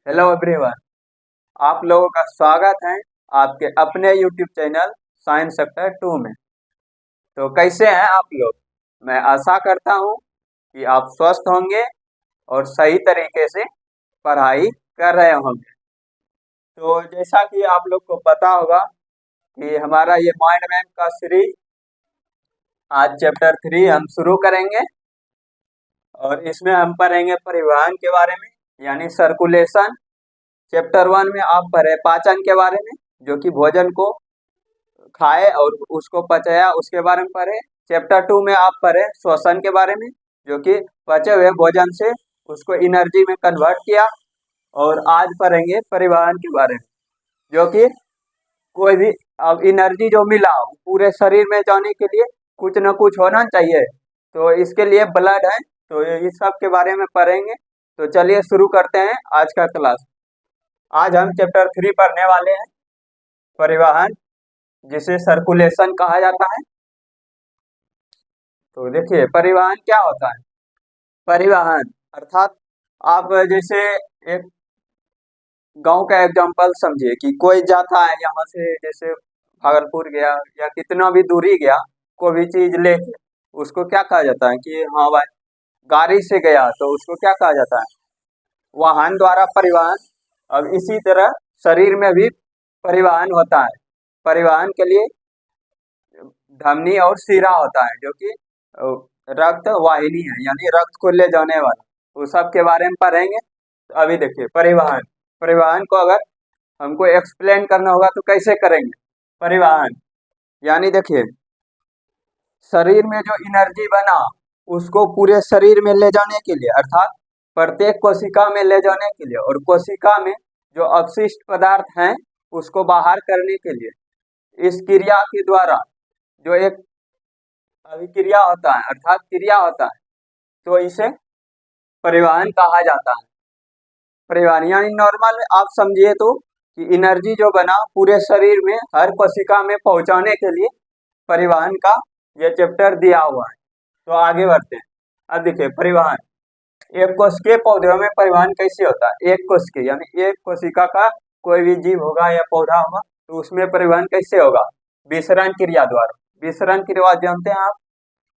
Hello everyone. आप लोगों का स्वागत है आपके अपने यूट्यूब चैनल साइंस सेक्टर 2 में। तो कैसे हैं आप लोग? मैं आशा करता हूं कि आप स्वस्थ होंगे और सही तरीके से पढ़ाई कर रहे होंगे। तो जैसा कि आप लोग को पता होगा कि हमारा ये माइंड मैप का सीरीज आज चैप्टर 3 हम शुरू करेंगे और इसमें हम पढ़ेंगे परिवहन के बारे में, यानी सर्कुलेशन। चैप्टर 1 में आप पढ़े पाचन के बारे में, जो कि भोजन को खाए और उसको पचाया, उसके बारे में पढ़े। चैप्टर 2 में आप पढ़े श्वसन के बारे में, जो कि पचे हुए भोजन से उसको एनर्जी में कन्वर्ट किया। और आज पढ़ेंगे परिवहन के बारे में, जो कि कोई भी अब एनर्जी जो मिला वो पूरे शरीर में जाने के लिए कुछ न कुछ होना चाहिए। तो इसके लिए ब्लड है, तो ये सब के बारे में पढ़ेंगे। तो चलिए शुरू करते हैं आज का क्लास। आज हम चैप्टर 3 पढ़ने वाले हैं, परिवहन, जिसे सर्कुलेशन कहा जाता है। तो देखिए परिवहन क्या होता है। परिवहन अर्थात आप जैसे एक गांव का एग्जांपल समझिए कि कोई जाता है यहाँ से, जैसे भागलपुर गया या कितना भी दूरी गया, कोई भी चीज लेके, उसको क्या कहा जाता है कि हाँ भाई गाड़ी से गया, तो उसको क्या कहा जाता है? वाहन द्वारा परिवहन। अब इसी तरह शरीर में भी परिवहन होता है। परिवहन के लिए धमनी और शिरा होता है, जो कि रक्त वाहिनी है, यानी रक्त को ले जाने वाला। वो सब के बारे में पढ़ेंगे। तो अभी देखिए परिवहन, परिवहन को अगर हमको एक्सप्लेन करना होगा तो कैसे करेंगे? परिवहन यानी देखिए शरीर में जो एनर्जी बना उसको पूरे शरीर में ले जाने के लिए, अर्थात प्रत्येक कोशिका में ले जाने के लिए, और कोशिका में जो अपशिष्ट पदार्थ हैं उसको बाहर करने के लिए इस क्रिया के द्वारा जो एक अभिक्रिया होता है, अर्थात क्रिया होता है, तो इसे परिवहन कहा जाता है। परिवहन यानी नॉर्मल आप समझिए तो कि एनर्जी जो बना पूरे शरीर में हर कोशिका में पहुंचाने के लिए परिवहन का ये चैप्टर दिया हुआ है। तो आगे बढ़ते हैं। अब देखिए परिवहन, एक कोशिकीय पौधों में परिवहन कैसे होता है? एक कोशिकीय यानी एक कोशिका का कोई भी जीव होगा या पौधा होगा, तो उसमें परिवहन कैसे होगा? विसरण क्रिया द्वारा। विसरण क्रिया जानते हैं आप?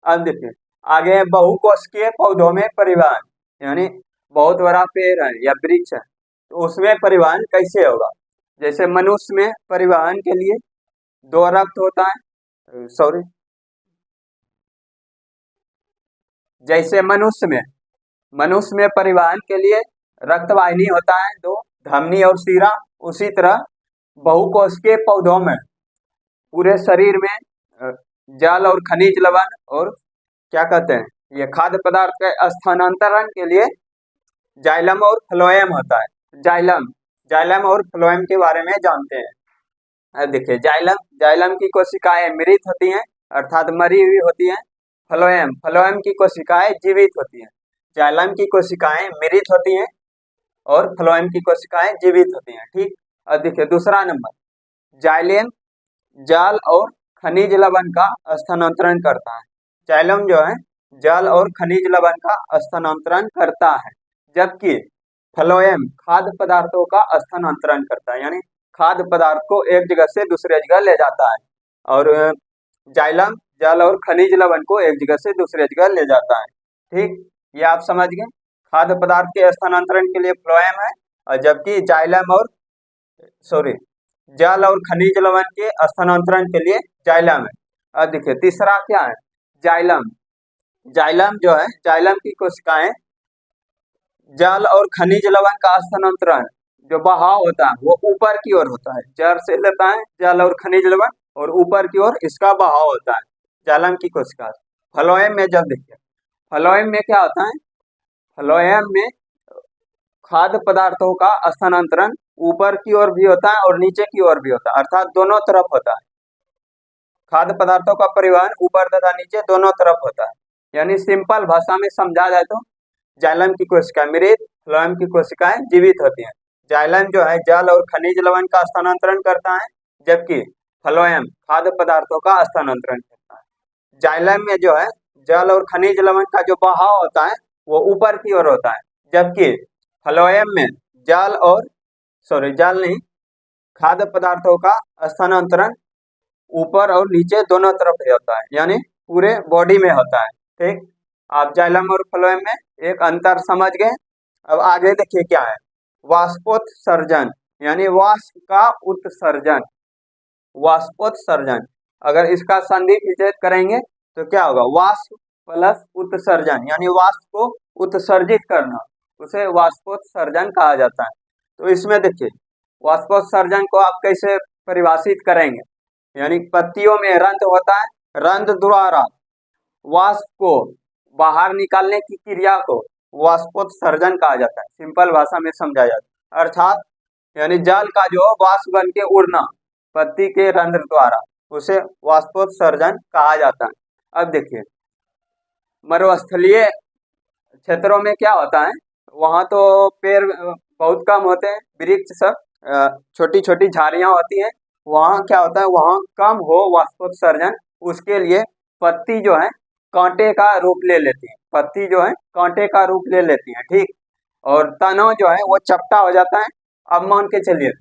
अब देखिए आगे बहुकोशिकीय पौधों में परिवहन, यानी बहुत बड़ा पेड़ है या वृक्ष है, तो उसमें परिवहन कैसे होगा? जैसे मनुष्य में परिवहन के लिए दो रक्त होता है, सॉरी, जैसे मनुष्य में परिवहन के लिए रक्त वाहिनी होता है दो, धमनी और शिरा। उसी तरह बहुकोशिकीय पौधों में पूरे शरीर में जल और खनिज लवण और क्या कहते हैं, ये खाद्य पदार्थ के स्थानांतरण के लिए जाइलम और फ्लोएम होता है। जाइलम जाइलम और फ्लोएम के बारे में जानते हैं। अब देखिए जाइलम की कोशिकाएं मृत होती हैं, अर्थात मरी हुई होती हैं। फ्लोएम की कोशिकाएं जीवित होती हैं। जाइलम की कोशिकाएं मृत होती हैं और फ्लोएम की कोशिकाएं जीवित होती हैं। ठीक। अब देखिए दूसरा नंबर, जाइलेम जल और खनिज लवण का स्थानांतरण करता है। जाइलम जो है जल और खनिज लवण का स्थानांतरण करता है, जबकि फ्लोएम खाद्य पदार्थों का स्थानांतरण करता है, यानी खाद्य पदार्थ को एक जगह से दूसरे जगह ले जाता है। और जाइलम जल और खनिज लवण को एक जगह से दूसरे जगह ले जाता है। ठीक, ये आप समझ गए। खाद्य पदार्थ के स्थानांतरण के लिए फ्लोएम है, और जबकि जाइलम और सॉरी जल और खनिज लवण के स्थानांतरण के लिए जाइलम है। अब देखिए तीसरा क्या है? जाइलम जाइलम जो है, जाइलम की कोशिकाएं जल और खनिज लवण का स्थानांतरण जो बहाव होता है वो ऊपर की ओर होता है। जड़ से लेता है जल और खनिज लवण और ऊपर की ओर इसका बहाव होता है जाइलम की कोशिका। फ्लोएम में जब देखिए, फ्लोएम में क्या होता है? फ्लोएम में खाद्य पदार्थों का स्थानांतरण ऊपर की ओर भी होता है और नीचे की ओर भी होता है, अर्थात दोनों तरफ होता है। खाद्य पदार्थों का परिवहन ऊपर तथा नीचे दोनों तरफ होता है। यानी सिंपल भाषा में समझा जाए तो जाइलम की कोशिकाएं मृत, फ्लोएम की कोशिकाएं जीवित होती हैं। जाइलम जो है जल और खनिज लवण का स्थानांतरण करता है, जबकि फ्लोएम खाद्य पदार्थों का स्थानांतरण करता है। जाइलम में जो है जल और खनिज लवण का जो बहाव होता है वो ऊपर की ओर होता है, जबकि फ्लोएम में जाल और जाल नहीं, खाद्य पदार्थों का स्थानांतरण ऊपर और नीचे दोनों तरफ होता है, यानी पूरे बॉडी में होता है। ठीक, आप जाइलम और फ्लोएम में एक अंतर समझ गए। अब आगे देखिए क्या है, वाष्पोत्सर्जन यानी वाष्प का उत्सर्जन। वाष्पोत्सर्जन, अगर इसका संधि विच्छेद करेंगे तो क्या होगा, वाष्प प्लस उत्सर्जन यानी वाष्प को उत्सर्जित करना, उसे वाष्पोत्सर्जन कहा जाता है। तो इसमें देखिए वाष्पोत्सर्जन को आप कैसे परिभाषित करेंगे, यानी पत्तियों में रंध्र होता है, रंध्र द्वारा वाष्प को बाहर निकालने की क्रिया को वाष्पोत्सर्जन कहा जाता है। सिंपल भाषा में समझा जाता है, अर्थात यानी जल का जो वाष्प बन के उड़ना पत्ती के रंध्र द्वारा, उसे वाष्पोत्सर्जन कहा जाता है। अब देखिए मरुस्थलीय क्षेत्रों में क्या होता है, वहां तो पेड़ बहुत कम होते हैं, वृक्ष सब छोटी छोटी झाड़ियां होती हैं, वहां क्या होता है, वहां कम हो वाष्पोत्सर्जन, उसके लिए पत्ती जो है कांटे का रूप ले लेती है, पत्ती जो है कांटे का रूप ले लेती है। ठीक, और तना जो है वो चपटा हो जाता है। अब मान के चलिए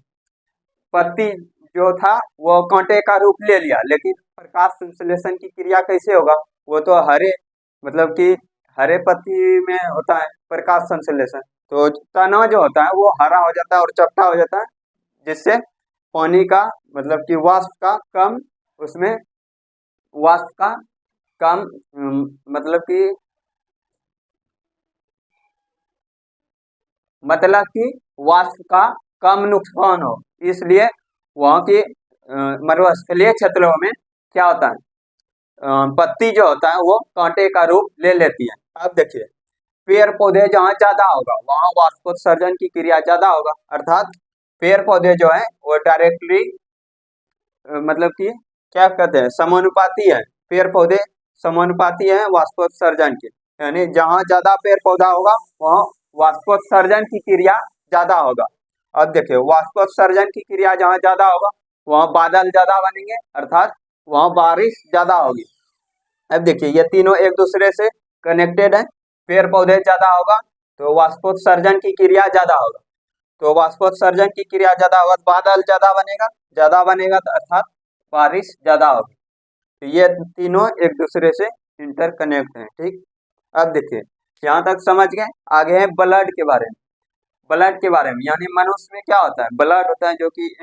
पत्ती जो था वो कांटे का रूप ले लिया, लेकिन प्रकाश संश्लेषण की क्रिया कैसे होगा, वो तो हरे मतलब कि हरे पत्ती में होता है प्रकाश संश्लेषण, तो तना जो होता है वो हरा हो जाता है और चपटा हो जाता है, जिससे पानी का मतलब कि वाष्प का कम उसमें वाष्प का कम मतलब कि वाष्प का कम नुकसान हो, इसलिए वहाँ के मरुस्थलीय क्षेत्रों में क्या होता है, पत्ती जो होता है वो कांटे का रूप ले लेती है। अब देखिए पेड़ पौधे जहाँ ज्यादा होगा वहाँ वाष्पोत्सर्जन की क्रिया ज्यादा होगा, अर्थात पेड़ पौधे जो है वो डायरेक्टली मतलब कि क्या कहते हैं, समानुपाती है, पेड़ पौधे समानुपाती है वाष्पोत्सर्जन के, यानी जहाँ ज्यादा पेड़ पौधा होगा वहाँ वाष्पोत्सर्जन की क्रिया ज्यादा होगा। अब देखिए वाष्पोत्सर्जन की क्रिया जहाँ ज्यादा होगा वहाँ बादल ज्यादा बनेंगे, अर्थात वहाँ बारिश ज्यादा होगी। अब देखिए ये तीनों एक दूसरे से कनेक्टेड है, पेड़ पौधे ज्यादा होगा तो वाष्पोत्सर्जन की क्रिया ज्यादा होगा, तो वाष्पोत्सर्जन की क्रिया ज्यादा होगा तो बादल ज्यादा बनेगा तो अर्थात बारिश ज्यादा होगी। तो ये तीनों एक दूसरे से इंटरकनेक्ट हैं। ठीक, अब देखिए यहाँ तक समझ गए, आगे है ब्लड के बारे में। ब्लड के बारे में यानी मनुष्य में क्या होता है, ब्लड होता है जो कि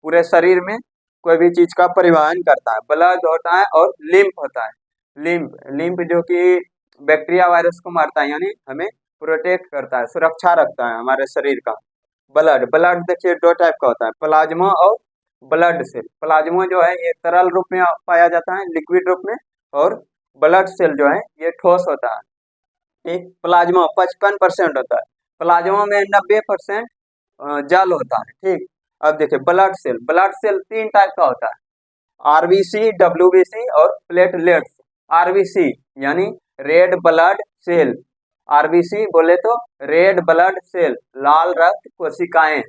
पूरे शरीर में कोई भी चीज का परिवहन करता है, ब्लड होता है, और लिम्फ होता है, लिम्फ लिम्फ जो कि बैक्टीरिया वायरस को मारता है, यानी हमें प्रोटेक्ट करता है, सुरक्षा रखता है हमारे शरीर का। ब्लड ब्लड देखिए दो टाइप का होता है, प्लाज्मा और ब्लड सेल। प्लाज्मा जो है ये तरल रूप में पाया जाता है, लिक्विड रूप में, और ब्लड सेल जो है ये ठोस होता है। ठीक, प्लाज्मा 55% होता है, प्लाज्मा में 90% जल होता है। ठीक, अब देखिए ब्लड सेल तीन टाइप का होता है, आरबीसी, डब्ल्यूबीसी और प्लेटलेट्स। आरबीसी यानी रेड ब्लड सेल, आरबीसी बोले तो रेड ब्लड सेल, लाल रक्त कोशिकाएं।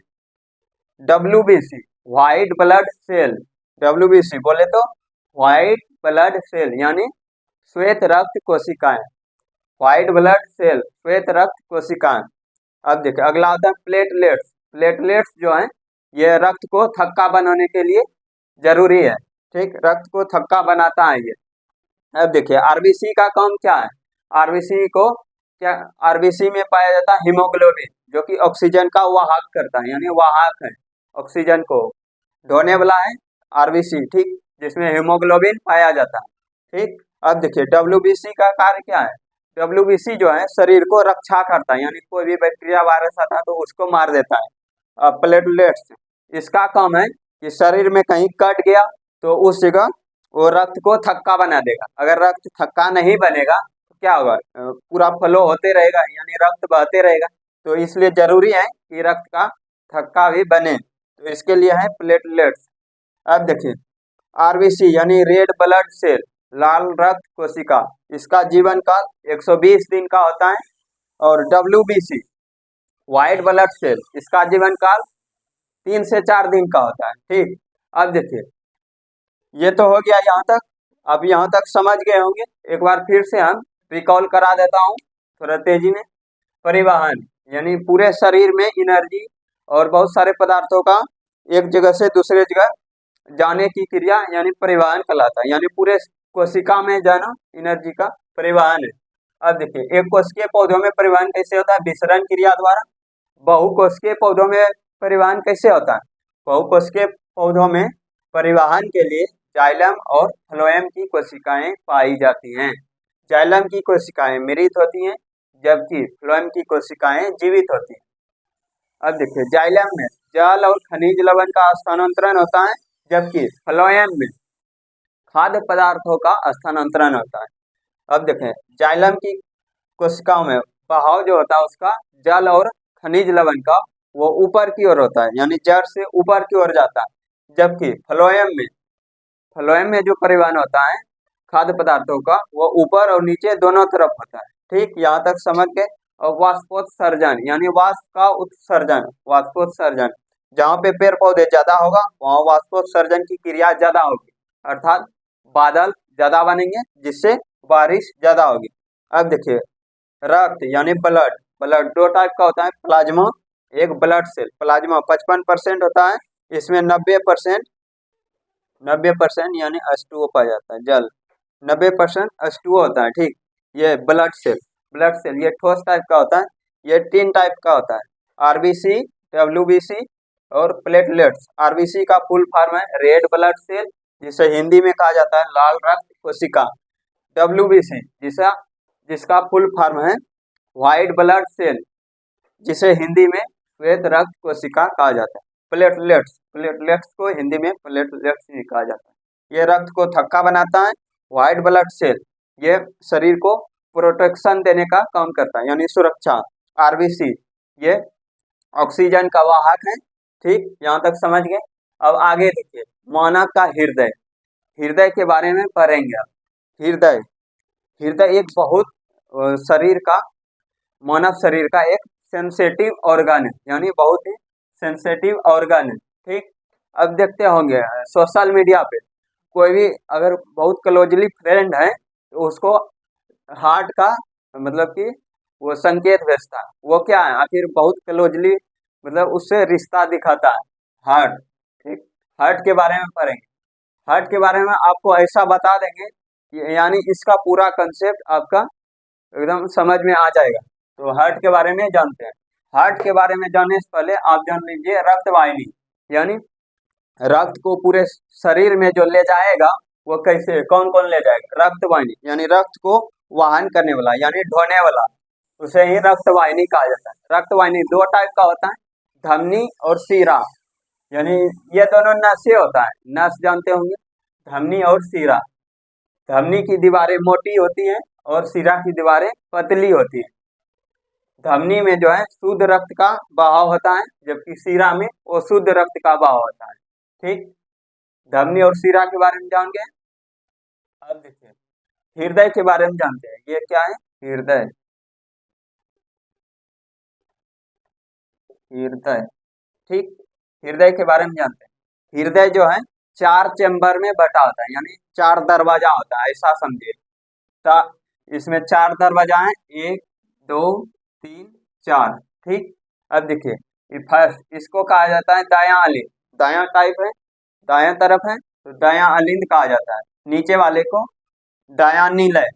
WBC white blood cell, WBC बोले तो व्हाइट ब्लड सेल यानी श्वेत रक्त कोशिकाएं, व्हाइट ब्लड सेल श्वेत रक्त कोशिकाएं। अब देखिए अगला होता है प्लेटलेट्स। प्लेटलेट्स जो है ये रक्त को थक्का बनाने के लिए जरूरी है। ठीक, रक्त को थक्का बनाता है ये। अब देखिए आरबीसी का काम क्या है, आरबीसी को क्या, आरबीसी में पाया जाता है हीमोग्लोबिन, जो कि ऑक्सीजन का वाहक करता है, यानी वाहक है, ऑक्सीजन को ढोने वाला है आरबीसी। ठीक, जिसमें हीमोग्लोबिन पाया जाता है। ठीक, अब देखिए डब्ल्यूबीसी का कार्य क्या है, डब्ल्यूबीसी जो है शरीर को रक्षा करता है, यानी कोई भी बैक्टीरिया वायरस आता है तो उसको मार देता है। अब प्लेटलेट्स इसका काम है कि शरीर में कहीं कट गया तो उस जगह वो रक्त को थक्का बना देगा, अगर रक्त थक्का नहीं बनेगा तो क्या होगा, पूरा फ्लो होते रहेगा, यानी रक्त बहते रहेगा, तो इसलिए जरूरी है कि रक्त का थक्का भी बने, तो इसके लिए है प्लेटलेट्स। अब देखिए आरबीसी यानी रेड ब्लड सेल, लाल रक्त कोशिका, इसका जीवन काल 120 दिन का होता है। और डब्ल्यूबीसी व्हाइट ब्लड सेल, इसका जीवन काल 3 से 4 दिन का होता है। ठीक, अब देखिए ये तो हो गया यहाँ तक, अब यहाँ तक समझ गए होंगे, एक बार फिर से हम रिकॉल करा देता हूँ थोड़ा तेजी में। परिवहन यानी पूरे शरीर में एनर्जी और बहुत सारे पदार्थों का एक जगह से दूसरे जगह जाने की क्रिया यानी परिवहन कहलाता है। यानी पूरे कोशिका में जाना एनर्जी का परिवहन है। अब देखिए, एक कोशिकीय पौधों में परिवहन कैसे होता है? विसरण क्रिया द्वारा। बहुकोशिकीय पौधों में परिवहन कैसे होता है? बहुकोशिकीय पौधों में परिवहन के लिए जाइलम और फ्लोएम की कोशिकाएं पाई जाती हैं। जाइलम की कोशिकाएं मृत होती हैं, जबकि फ्लोएम की कोशिकाएं जीवित होती हैं। अब देखिए, जाइलम में जल और खनिज लवण का स्थानांतरण होता है, जबकि फ्लोएम में खाद्य पदार्थों का स्थानांतरण होता है। अब देखें, जाइलम की कोशिकाओं में बहाव जो होता है उसका जल और खनिज लवण का वो ऊपर की ओर होता है, यानी जड़ से ऊपर की ओर जाता है, जबकि फ्लोएम में जो परिवहन होता है खाद्य पदार्थों का वो ऊपर और नीचे दोनों तरफ होता है। ठीक, यहाँ तक समझ गए। और वाष्पोत्सर्जन यानी वाष्प का उत्सर्जन, वाष्पोत्सर्जन जहाँ पे पेड़ पौधे ज्यादा होगा वहाँ वाष्पोत्सर्जन की क्रिया ज्यादा होगी, अर्थात बादल ज्यादा बनेंगे जिससे बारिश ज्यादा होगी। अब देखिए, रक्त यानी ब्लड दो टाइप का होता है, प्लाज्मा एक ब्लड सेल। प्लाज्मा 55% होता है, इसमें 90% यानी H2O पाया जाता है, जल। 90% H2O होता है। ठीक, ये ब्लड सेल ये ठोस टाइप का होता है। ये 3 टाइप का होता है, आरबीसी, डब्ल्यूबीसी और प्लेटलेट्स। आरबीसी का फुल फॉर्म है रेड ब्लड सेल, जिसे हिंदी में कहा जाता है लाल रक्त कोशिका। डब्ल्यूबीसी जिसका फुल फॉर्म है व्हाइट ब्लड सेल, जिसे हिंदी में श्वेत रक्त कोशिका कहा जाता है। प्लेटलेट्स को हिंदी में प्लेटलेट्स ही कहा जाता है। ये रक्त को थक्का बनाता है। व्हाइट ब्लड सेल ये शरीर को प्रोटेक्शन देने का काम करता है, यानी सुरक्षा। आरबीसी ये ऑक्सीजन का वाहक है। ठीक, यहाँ तक समझ गए। अब आगे देखिए, मानव का हृदय के बारे में पढ़ेंगे। अब हृदय एक बहुत शरीर का मानव शरीर का एक सेंसिटिव ऑर्गन है, यानी बहुत ही सेंसिटिव ऑर्गन है। ठीक, अब देखते होंगे सोशल मीडिया पे कोई भी अगर बहुत क्लोजली फ्रेंड है तो उसको हार्ट का मतलब कि वो संकेत भेजता है। वो क्या है? आखिर बहुत क्लोजली मतलब उससे रिश्ता दिखाता है, हार्ट। ठीक, हार्ट के बारे में पढ़ेंगे। हार्ट के बारे में आपको ऐसा बता देंगे कि यानी इसका पूरा कंसेप्ट आपका एकदम समझ में आ जाएगा। तो हार्ट के बारे में जानते हैं। हार्ट के बारे में जानने से पहले आप जान लीजिए रक्त वाहिनी, यानी रक्त को पूरे शरीर में जो ले जाएगा वो कैसे कौन कौन ले जाएगा? रक्त वाहिनी, यानी रक्त को वाहन करने वाला यानी ढोने वाला, उसे ही रक्त वाहिनी कहा जाता है। रक्त वाहिनी 2 टाइप का होता है, धमनी और सीरा। यानी ये दोनों नसें होता है, नस जानते होंगे, धमनी और सीरा। धमनी की दीवारें मोटी होती हैं और सीरा की दीवारें पतली होती हैं। धमनी में जो है शुद्ध रक्त का बहाव होता है, जबकि सीरा में अशुद्ध रक्त का बहाव होता है। ठीक, धमनी और सीरा के बारे में जान गए। अब देखिए, हृदय के बारे में जानते हैं। ये क्या है? हृदय। ठीक, हृदय के बारे में जानते हैं। हृदय जो है 4 चेम्बर में बटा होता है, यानी 4 दरवाजा होता है, ऐसा समझिए। इसमें 4 दरवाजा है, 1 2 3 4। ठीक, अब देखिए फर्स्ट इसको कहा जाता है दायां अलिंद। दायां टाइप है, दायां तरफ है तो दायां अलिंद कहा जाता है। नीचे वाले को दायां निलय।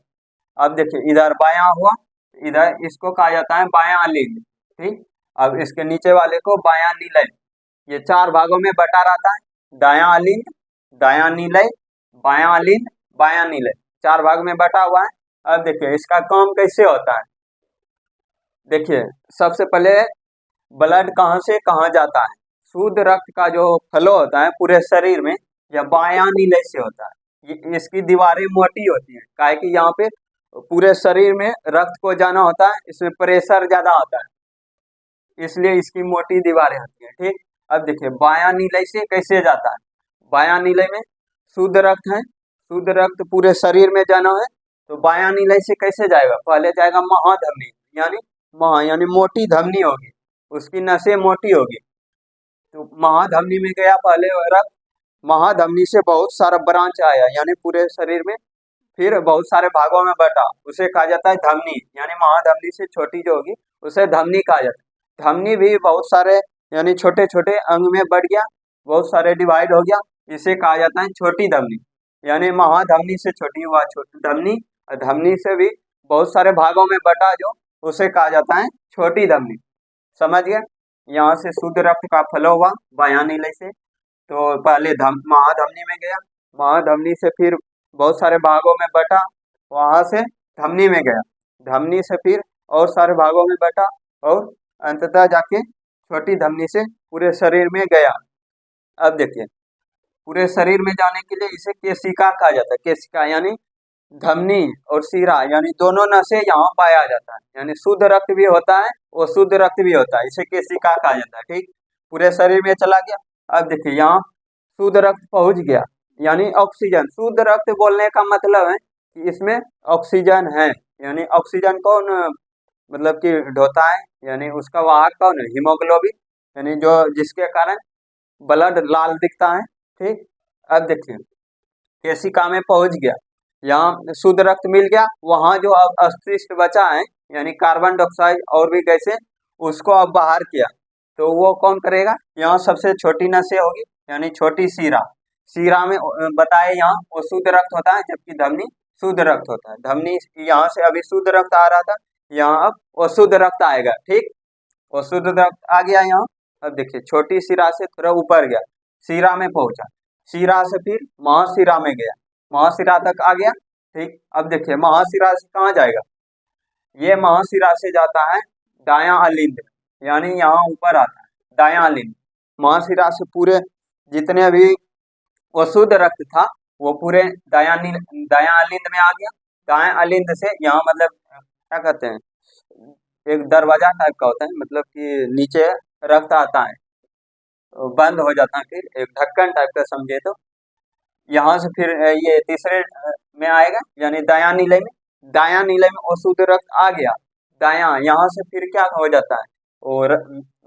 अब देखिए इधर बायां हुआ, इधर इसको कहा जाता है बायां अलिंद। ठीक, अब इसके नीचे वाले को बायां निलय। ये 4 भागों में बटा रहता है, दायां अलिंद, दायां निलय, बायां अलिंद, बायां निलय, 4 भाग में बटा हुआ है। अब देखिए इसका काम कैसे होता है। देखिए सबसे पहले ब्लड कहाँ से कहाँ जाता है? शुद्ध रक्त का जो फ्लो होता है पूरे शरीर में यह बायां निलय से होता है। ये इसकी दीवारें मोटी होती हैं, काहे कि यहाँ पे पूरे शरीर में रक्त को जाना होता है, इसमें प्रेशर ज्यादा होता है, इसलिए इसकी मोटी दीवारें होती हैं। ठीक, अब देखिए बायां नीलय से कैसे जाता है। बायां नीलय में शुद्ध रक्त है, शुद्ध रक्त पूरे शरीर में जाना है तो बायां नीलय से कैसे जाएगा? पहले जाएगा महाधमनी, यानी मोटी धमनी होगी, उसकी नसें मोटी होगी तो महाधमनी में गया पहले रक्त। महाधमनी से बहुत सारा ब्रांच आया, यानी पूरे शरीर में फिर बहुत सारे भागों में बटा, उसे कहा जाता है धमनी। यानी महाधमनी से छोटी जो होगी उसे धमनी कहा जाता है। धमनी भी बहुत सारे यानी छोटे छोटे अंग में बढ़ गया, बहुत सारे डिवाइड हो गया, इसे कहा जाता है छोटी धमनी। यानी महाधमनी से छोटी हुआ छोटी धमनी, और धमनी से भी बहुत सारे भागों में बटा जो, उसे कहा जाता है छोटी धमनी। समझ गए? यहाँ से शुद्ध रक्त का फ्लो हुआ बायां नीले से, तो पहले महाधमनी में गया, महाधमनी से फिर बहुत सारे भागों में बटा, वहां से धमनी में गया, धमनी से फिर और सारे भागों में बटा, और अंततः जाके छोटी धमनी से पूरे शरीर में गया। अब देखिए, पूरे शरीर में जाने के लिए इसे केशिका कहा जाता है। केशिका यानी धमनी और शिरा यानी दोनों नसें यहाँ पाया जाता है। यानी शुद्ध रक्त भी होता है और शुद्ध रक्त भी होता है, इसे केशिका कहा जाता है। ठीक, पूरे शरीर में चला गया। अब देखिए, यहाँ शुद्ध रक्त पहुंच गया, यानी ऑक्सीजन। शुद्ध रक्त बोलने का मतलब है कि इसमें ऑक्सीजन है। यानी ऑक्सीजन कौन मतलब कि ढोता है, यानी उसका वाहक कौन है? हीमोग्लोबिन, यानी जो जिसके कारण ब्लड लाल दिखता है। ठीक, अब देखिए, केशिका में पहुंच गया, यहाँ शुद्ध रक्त मिल गया, वहां जो अब अपशिष्ट बचा है यानी कार्बन डाइऑक्साइड और भी गैसें, उसको अब बाहर किया, तो वो कौन करेगा? यहाँ सबसे छोटी नसें होगी, यानी छोटी शिरा। शिरा में बताए यहाँ वो शुद्ध रक्त होता है, जबकि धमनी शुद्ध रक्त होता है। धमनी यहाँ से अभी शुद्ध रक्त आ रहा था, यहाँ अब वो शुद्ध रक्त आएगा। ठीक, वो शुद्ध रक्त आ गया यहाँ। अब देखिए, छोटी शिरा से थोड़ा ऊपर गया, शिरा में पहुंचा, शिरा से फिर महाशिरा में गया, महाशिरा तक आ गया। ठीक, अब देखिए, महाशिरा से कहाँ जाएगा? ये महाशिरा से जाता है दायां अलिंद, यानी यहाँ ऊपर आता है दायां अलिंद। महाशिरा से पूरे जितने भी वो शुद्ध रक्त था वो पूरे दायां अलिंद में आ गया। दायां अलिंद से यहाँ मतलब क्या कहते हैं, एक दरवाजा टाइप का होता है, मतलब कि नीचे रक्त आता है, बंद हो जाता है, फिर एक ढक्कन टाइप का समझे तो। यहाँ से फिर ये तीसरे में आएगा, यानी दायां नीले में। दायां नीले में अशुद्ध रक्त आ गया, दायां यहाँ से फिर क्या हो जाता है, और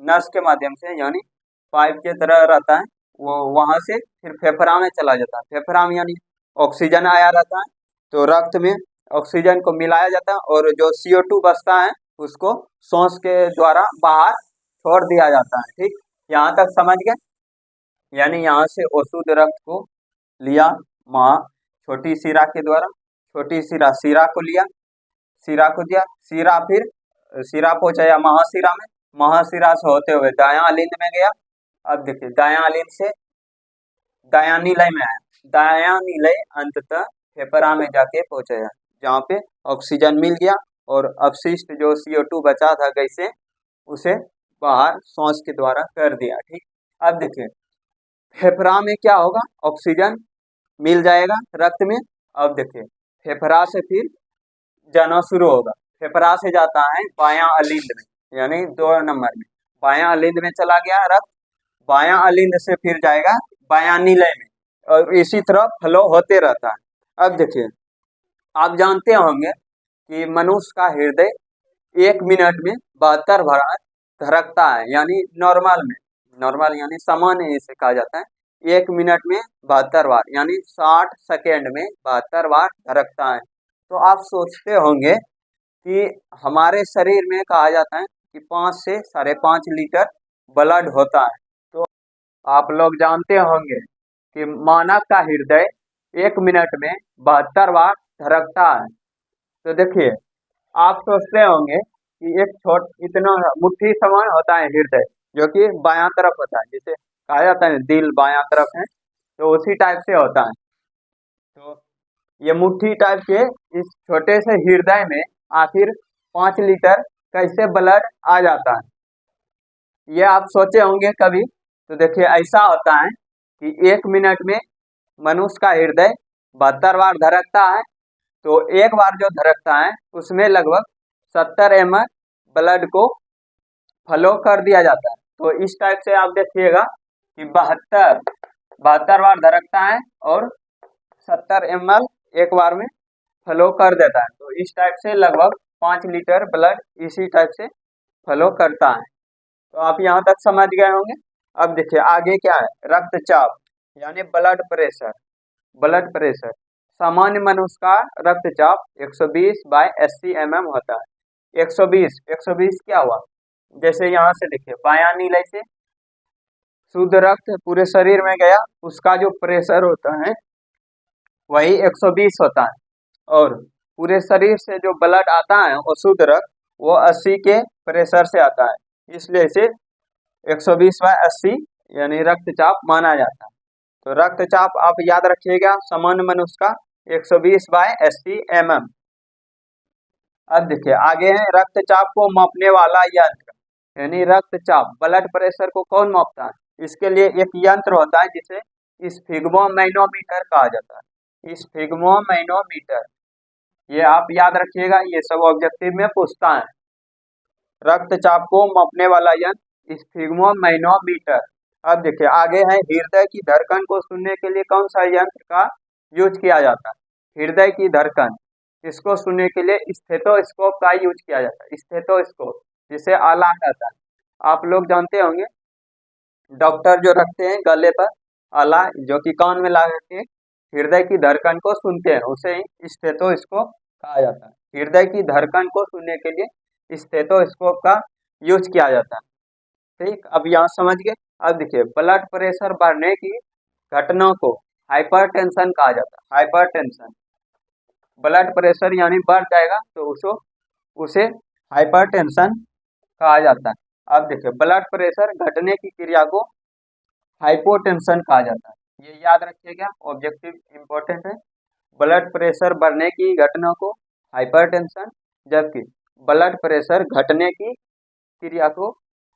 नस के माध्यम से यानी पाइप के तरह रहता है, वो वहां से फिर फेफड़ा में चला जाता है। फेफड़ा में यानी ऑक्सीजन आया रहता है, तो रक्त में ऑक्सीजन को मिलाया जाता है, और जो CO2 बचता है उसको सांस के द्वारा बाहर छोड़ दिया जाता है। ठीक, यहाँ तक समझ गए? यानी यहाँ से अशुद्ध रक्त को लिया माँ छोटी शिरा के द्वारा, छोटी शिरा शिरा को लिया, शिरा को दिया, शिरा फिर शिरा पहुंचाया महाशिरा में, महाशिरा से होते हुए दायां अलिंद में गया। अब देखिए, दायां अलिंद से दायां नीलय में आया, दायां नीलय अंततः फेफड़ा में जाके पहुंचाया, जहाँ पे ऑक्सीजन मिल गया और अपशिष्ट जो CO2 बचा था गैसे, उसे बाहर सांस के द्वारा कर दिया। ठीक, अब देखिए, फेफड़ा में क्या होगा? ऑक्सीजन मिल जाएगा रक्त में। अब देखिए, फेफड़ा से फिर जाना शुरू होगा, फेफड़ा से जाता है बायां अलिंद में, यानी 2 नंबर में बायां अलिंद में चला गया रक्त, बायां अलिंद से फिर जाएगा बायां नीलय में, और इसी तरह फ्लो होते रहता है। अब देखिए, आप जानते होंगे कि मनुष्य का हृदय 1 मिनट में 72 बार धड़कता है, यानी नॉर्मल यानी सामान्य इसे कहा जाता है। 1 मिनट में 72 बार यानी 60 सेकेंड में 72 बार धड़कता है। तो आप सोचते होंगे कि हमारे शरीर में कहा जाता है कि 5 से 5.5 लीटर ब्लड होता है। तो आप लोग जानते होंगे कि मानव का हृदय 1 मिनट में 72 बार धड़कता है। तो देखिए, आप सोचते होंगे कि एक इतना मुट्ठी समान होता है हृदय, जो कि बायां तरफ होता है, जिसे कहा जाता है दिल बायां तरफ है, तो उसी टाइप से होता है। तो ये मुट्ठी टाइप के इस छोटे से हृदय में आखिर 5 लीटर कैसे ब्लड आ जाता है, ये आप सोचे होंगे कभी। तो देखिए, ऐसा होता है कि 1 मिनट में मनुष्य का हृदय 72 बार धड़कता है, तो एक बार जो धड़कता है उसमें लगभग 70 ml ब्लड को फ्लो कर दिया जाता है। तो इस टाइप से आप देखिएगा कि 72 बार धड़कता है और 70 ml एक बार में फ्लो कर देता है। तो इस टाइप से लगभग 5 लीटर ब्लड इसी टाइप से फ्लो करता है। तो आप यहाँ तक समझ गए होंगे। अब देखिए, आगे क्या है? रक्तचाप यानी ब्लड प्रेशर। ब्लड प्रेशर, सामान्य मनुष्य का रक्तचाप 120/80 mm होता है, 120 120 क्या हुआ, जैसे यहाँ से देखिए बायां नीले से शुद्ध रक्त पूरे शरीर में गया, उसका जो प्रेशर होता है वही 120 होता है, और पूरे शरीर से जो ब्लड आता है वो शुद्ध रक्त वो 80 के प्रेशर से आता है, इसलिए इसे 120/80 यानी रक्तचाप माना जाता है। तो रक्तचाप आप याद रखिएगा सामान्य मनुष्य का 120/80 mm। अब देखिए आगे है रक्तचाप को मापने वाला यंत्र, यानी रक्तचाप ब्लड प्रेशर को कौन मापता है, इसके लिए एक यंत्र होता है जिसे स्फिग्मोमैनोमीटर कहा जाता है। स्फिग्मोमैनोमीटर, ये आप याद रखिएगा, ये सब ऑब्जेक्टिव में पूछता है। रक्तचाप को मापने वाला यंत्र स्फिग्मोमैनोमीटर। अब देखिए आगे है हृदय की धड़कन को सुनने के लिए कौन सा यंत्र का यूज किया जाता है। हृदय की धड़कन, इसको सुनने के लिए स्टेथोस्कोप का यूज किया जाता है। स्टेथोस्कोप जिसे आला कहता है, आप लोग जानते होंगे डॉक्टर जो रखते हैं गले पर आला जो कि कान में लगा के हृदय की धड़कन को सुनते हैं, उसे स्टेथोस्कोप कहा जाता है। हृदय की धड़कन को सुनने के लिए स्टेथोस्कोप का यूज किया जाता है। ठीक, अब यहाँ समझ गए। अब देखिए ब्लड प्रेशर बढ़ने की घटना को हाइपरटेंशन कहा जाता है। हाइपरटेंशन, ब्लड प्रेशर यानी बढ़ जाएगा तो उसे हाइपरटेंशन कहा जाता है। अब देखिए ब्लड प्रेशर घटने की क्रिया को हाइपोटेंशन कहा जाता है, ये याद रखिएगा, ऑब्जेक्टिव इंपॉर्टेंट है। ब्लड प्रेशर बढ़ने की घटना को हाइपरटेंशन, जबकि ब्लड प्रेशर घटने की क्रिया को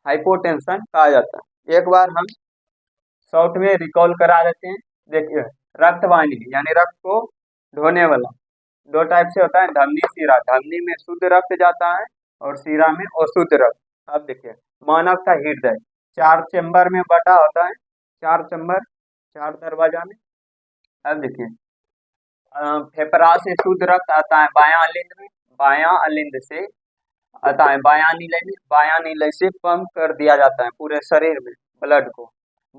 हाइपोटेंशन कहा जाता है। एक बार हम शॉर्ट में रिकॉल करा देते हैं। देखिए रक्तवाहिनी यानी रक्त को ढोने वाला दो टाइप से होता है, धमनी शिरा। धमनी में शुद्ध रक्त जाता है और शिरा में अशुद्ध रक्त। अब देखिए मानव का हृदय 4 चेम्बर में बटा होता है, 4 चेम्बर, 4 दरवाजा में। अब देखिए फेफड़ा से शुद्ध रक्त आता है बायां अलिंद में, बायां अलिंद से आता है बायां नीले में, बायां नीले से पंप कर दिया जाता है पूरे शरीर में ब्लड को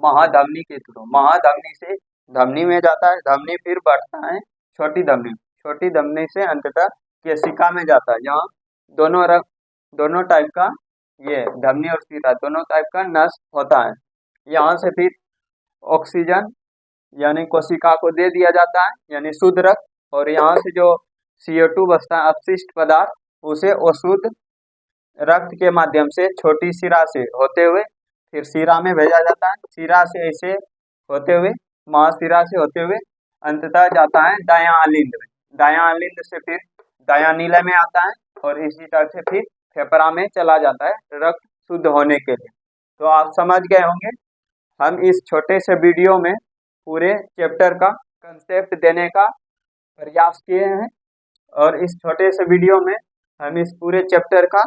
महाधमनी के थ्रू। महाधमनी से धमनी में जाता है, धमनी फिर बढ़ता है छोटी धमनी, छोटी धमनी से अंततः केशिका में जाता है, जहाँ दोनों टाइप का ये धमनी और शिरा दोनों टाइप का नस होता है। यहाँ से फिर ऑक्सीजन यानी कोशिका को दे दिया जाता है यानी शुद्ध रक्त, और यहाँ से जो CO2 बचता है अपशिष्ट पदार्थ उसे अशुद्ध रक्त के माध्यम से छोटी शिरा से होते हुए फिर शिरा में भेजा जाता है। शिरा से ऐसे होते हुए महाशिरा से होते हुए अंततः जाता है दायां अलिंद में, दायां अलिंद से फिर दायां नीले में आता है और इसी तरह से फिर फेफड़ा में चला जाता है रक्त शुद्ध होने के लिए। तो आप समझ गए होंगे, हम इस छोटे से वीडियो में पूरे चैप्टर का कंसेप्ट देने का प्रयास किए हैं, और इस छोटे से वीडियो में हम इस पूरे चैप्टर का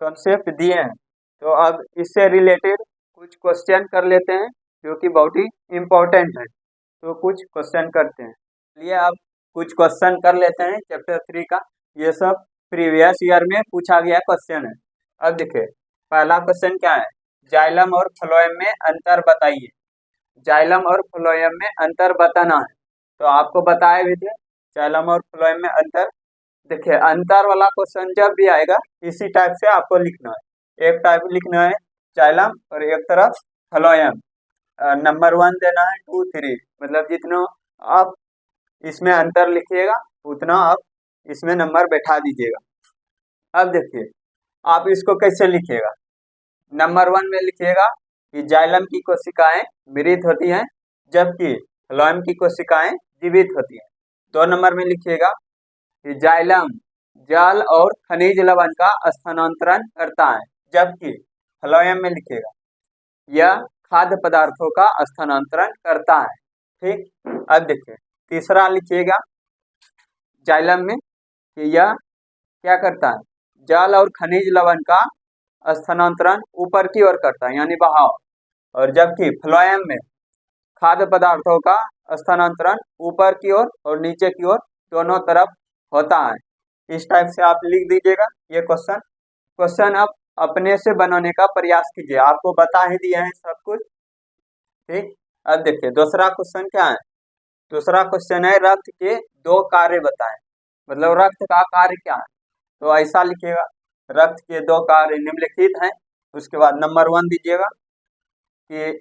कंसेप्ट दिए हैं। तो अब इससे रिलेटेड कुछ क्वेश्चन कर लेते हैं जो कि बहुत ही इम्पोर्टेंट है। तो कुछ क्वेश्चन करते हैं, चलिए अब कुछ क्वेश्चन कर लेते हैं चैप्टर 3 का। ये सब प्रीवियस ईयर में पूछा गया क्वेश्चन है। अब देखिए पहला क्वेश्चन क्या है, जाइलम और फ्लोएम में अंतर बताइए। जाइलम और फ्लोएम में अंतर बताना है, तो आपको बताए भी थे जाइलम और फ्लोएम में अंतर। देखिए अंतर वाला क्वेश्चन जब भी आएगा इसी टाइप से आपको लिखना है। एक टाइप लिखना है जाइलम और एक तरफ फ्लोएम, नंबर 1 देना है 2 3, मतलब जितना आप इसमें अंतर लिखिएगा उतना आप इसमें नंबर बैठा दीजिएगा। अब देखिए आप इसको कैसे लिखिएगा, नंबर 1 में लिखिएगा कि जाइलम की कोशिकाएं मृत होती हैं जबकि फ्लोएम की कोशिकाएं जीवित होती हैं। 2 नंबर में लिखिएगा कि जाइलम जल और खनिज लवण का स्थानांतरण करता है जबकि फ्लोएम में लिखिएगा यह खाद्य पदार्थों का स्थानांतरण करता है। ठीक, अब देखिए तीसरा लिखिएगा जाइलम में कि यह क्या करता है, जल और खनिज लवण का स्थानांतरण ऊपर की ओर करता है यानी बहाव, और जबकि फ्लोएम में खाद्य पदार्थों का स्थानांतरण ऊपर की ओर और नीचे की ओर दोनों तरफ होता है। इस टाइप से आप लिख दीजिएगा ये क्वेश्चन आप अपने से बनाने का प्रयास कीजिए, आपको बता ही दिए हैं सब कुछ। ठीक, अब देखिए दूसरा क्वेश्चन क्या है, दूसरा क्वेश्चन है रक्त के 2 कार्य बताएं, मतलब रक्त का कार्य क्या है। तो ऐसा लिखिएगा रक्त के 2 कार्य निम्नलिखित हैं। उसके बाद नंबर 1 दीजिएगा कि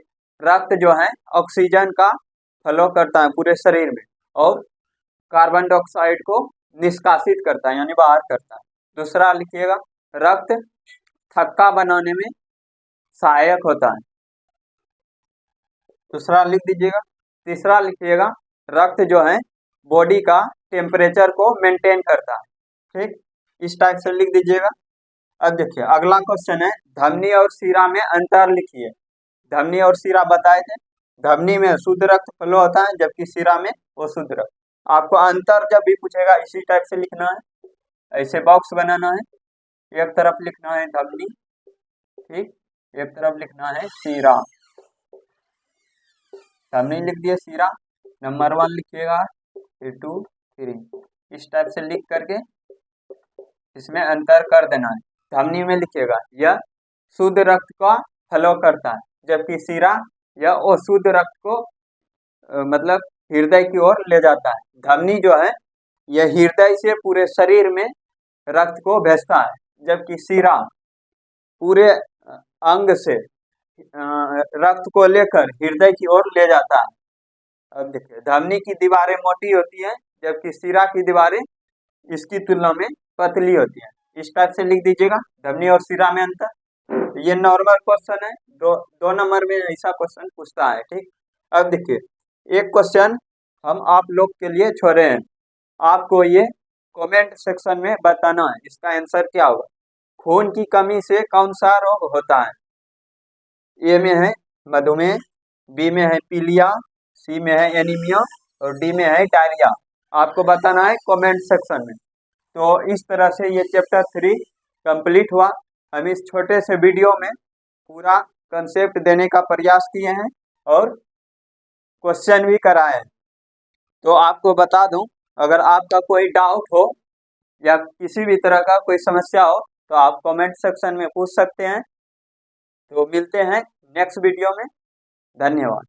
रक्त जो है ऑक्सीजन का फ्लो करता है पूरे शरीर में और कार्बन डाइऑक्साइड को निष्कासित करता है यानी बाहर करता है। दूसरा लिखिएगा, रक्त थक्का बनाने में सहायक होता है। दूसरा लिख दीजिएगा। तीसरा लिखिएगा, रक्त जो है बॉडी का टेम्परेचर को मेंटेन करता है। ठीक, इस टाइप से लिख दीजिएगा। अब देखिए अगला क्वेश्चन है, धमनी और शिरा में अंतर लिखिए। धमनी और शिरा बताए थे, धमनी में शुद्ध रक्त फ्लो होता है जबकि शिरा में वो शुद्ध रक्त। आपको अंतर जब भी पूछेगा इसी टाइप से लिखना है, ऐसे बॉक्स बनाना है, एक तरफ लिखना है धमनी, ठीक, एक तरफ लिखना है शिरा। धमनी लिख दिए, शिरा नंबर 1 लिखिएगा, फिर 2 3, इस टाइप से लिख करके इसमें अंतर कर देना है। धमनी में लिखिएगा यह शुद्ध रक्त का फ्लो करता है जबकि शिरा यह अशुद्ध रक्त को मतलब हृदय की ओर ले जाता है। धमनी जो है यह हृदय से पूरे शरीर में रक्त को भेजता है जबकि शिरा पूरे अंग से रक्त को लेकर हृदय की ओर ले जाता है। अब देखिए धमनी की दीवारें मोटी होती हैं जबकि शिरा की दीवारें इसकी तुलना में पतली होती हैं। इस टाइप से लिख दीजिएगा धमनी और शिरा में अंतर। ये नॉर्मल क्वेश्चन है, दो नंबर में ऐसा क्वेश्चन पूछता है। ठीक, अब देखिए एक क्वेश्चन हम आप लोग के लिए छोड़े हैं, आपको ये कमेंट सेक्शन में बताना है इसका आंसर क्या होगा। खून की कमी से कौन सा रोग होता है? ए में है मधुमेह, बी में है पीलिया, सी में है एनीमिया और डी में है डायरिया। आपको बताना है कमेंट सेक्शन में। तो इस तरह से ये चैप्टर 3 कंप्लीट हुआ। हम इस छोटे से वीडियो में पूरा कंसेप्ट देने का प्रयास किए हैं और क्वेश्चन भी कराए हैं। तो आपको बता दूं, अगर आपका कोई डाउट हो या किसी भी तरह का कोई समस्या हो तो आप कमेंट सेक्शन में पूछ सकते हैं। तो मिलते हैं नेक्स्ट वीडियो में। धन्यवाद।